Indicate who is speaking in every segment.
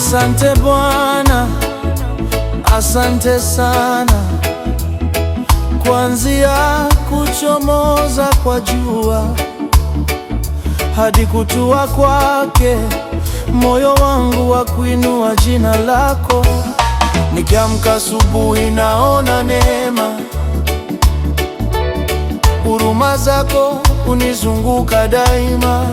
Speaker 1: Asante Bwana, asante sana. Kuanzia kuchomoza kwa jua hadi kutua kwake, moyo wangu wa kuinua jina lako. Nikiamka asubuhi naona neema, huruma zako unizunguka daima.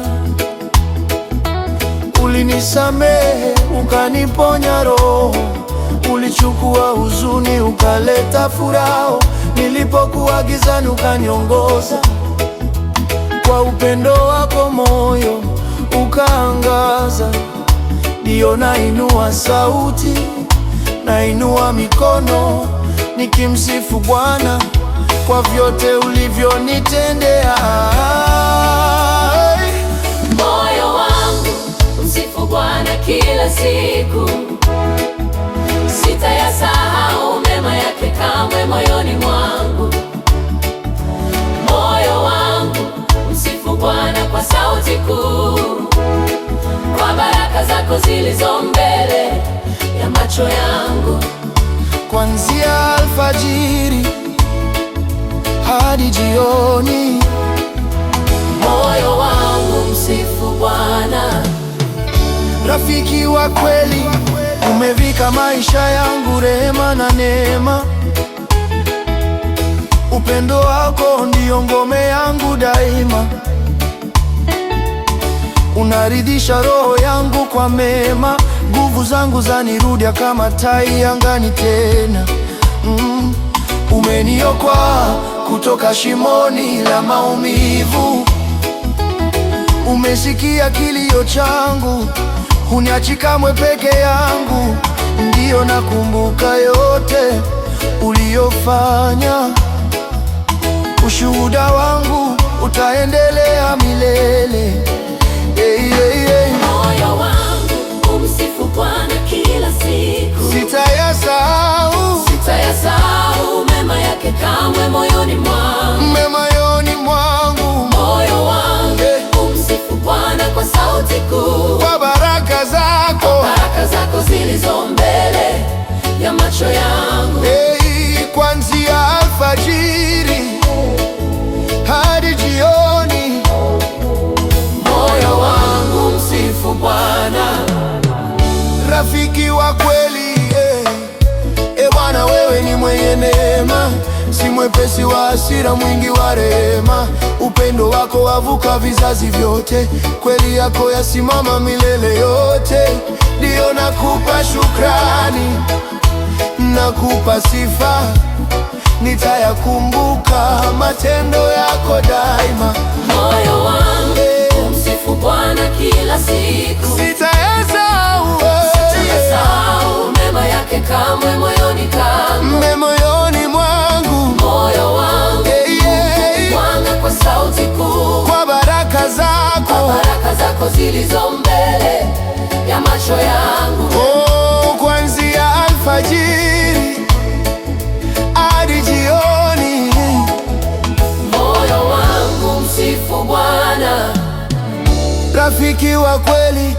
Speaker 1: Ulinisamehe ukaniponya roho, ulichukua huzuni ukaleta furaha. Nilipokuwa gizani ukaniongoza, kwa upendo wako moyo ukaangaza. Ndio nainua sauti, nainua mikono nikimsifu Bwana kwa vyote ulivyonitendea.
Speaker 2: Moyo wangu msifu Bwana kila siku, sitayasahau mema yake kamwe moyoni mwangu. Moyo wangu msifu Bwana kwa sauti kuu, kwa baraka zako zilizo mbele ya macho yangu.
Speaker 1: Kuanzia alfajiri hadi jioni,
Speaker 2: moyo wangu msifu Bwana.
Speaker 1: Rafiki wa kweli, umevika maisha yangu rehema na neema. Upendo wako ndio ngome yangu daima, unaridhisha roho yangu kwa mema. Nguvu zangu zanirudia kama tai angani tena. Umeniokoa kutoka shimoni la maumivu, umesikia kilio changu, huniachi kamwe peke yangu. Ndiyo nakumbuka yote uliyofanya, ushuhuda wangu utaendelea milele.
Speaker 2: Moyo wangu umsifu Bwana kila siku, sitayasahau mema yake kamwe moyoni mwangu. Moyo wangu umsifu Bwana kwa sauti kuu,
Speaker 1: kwa baraka
Speaker 2: zako zilizo mbele ya macho yangu.
Speaker 1: Kuanzia alfajiri hadi jioni,
Speaker 2: moyo wangu msifu Bwana.
Speaker 1: Rafiki wa kweli, Bwana wewe ni mwenye neema, si mwepesi wa hasira, mwingi wa rehema. Upendo wako wavuka vizazi vyote, kweli yako yasimama milele yote. Ndio nakupa shukrani, nakupa sifa, nitayakumbuka matendo yako daima.
Speaker 2: Moyo wangu umsifu Bwana kila siku,
Speaker 1: sitayasahau
Speaker 2: mema yake kamwe moyoni
Speaker 1: mwangu.
Speaker 2: Moyo wangu Bwana kwa sauti kuu,
Speaker 1: kwa baraka
Speaker 2: zako zilizo mbele ya macho yangu.
Speaker 1: Kuanzia alfajiri hadi jioni,
Speaker 2: moyo wangu msifu Bwana.
Speaker 1: Rafiki wa kweli,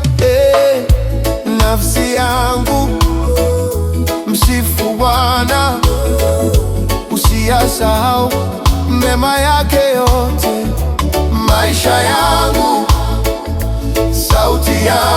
Speaker 1: nafsi yangu msifu Bwana, usiyasahau mema yake yote. Maisha yangu, sauti yangu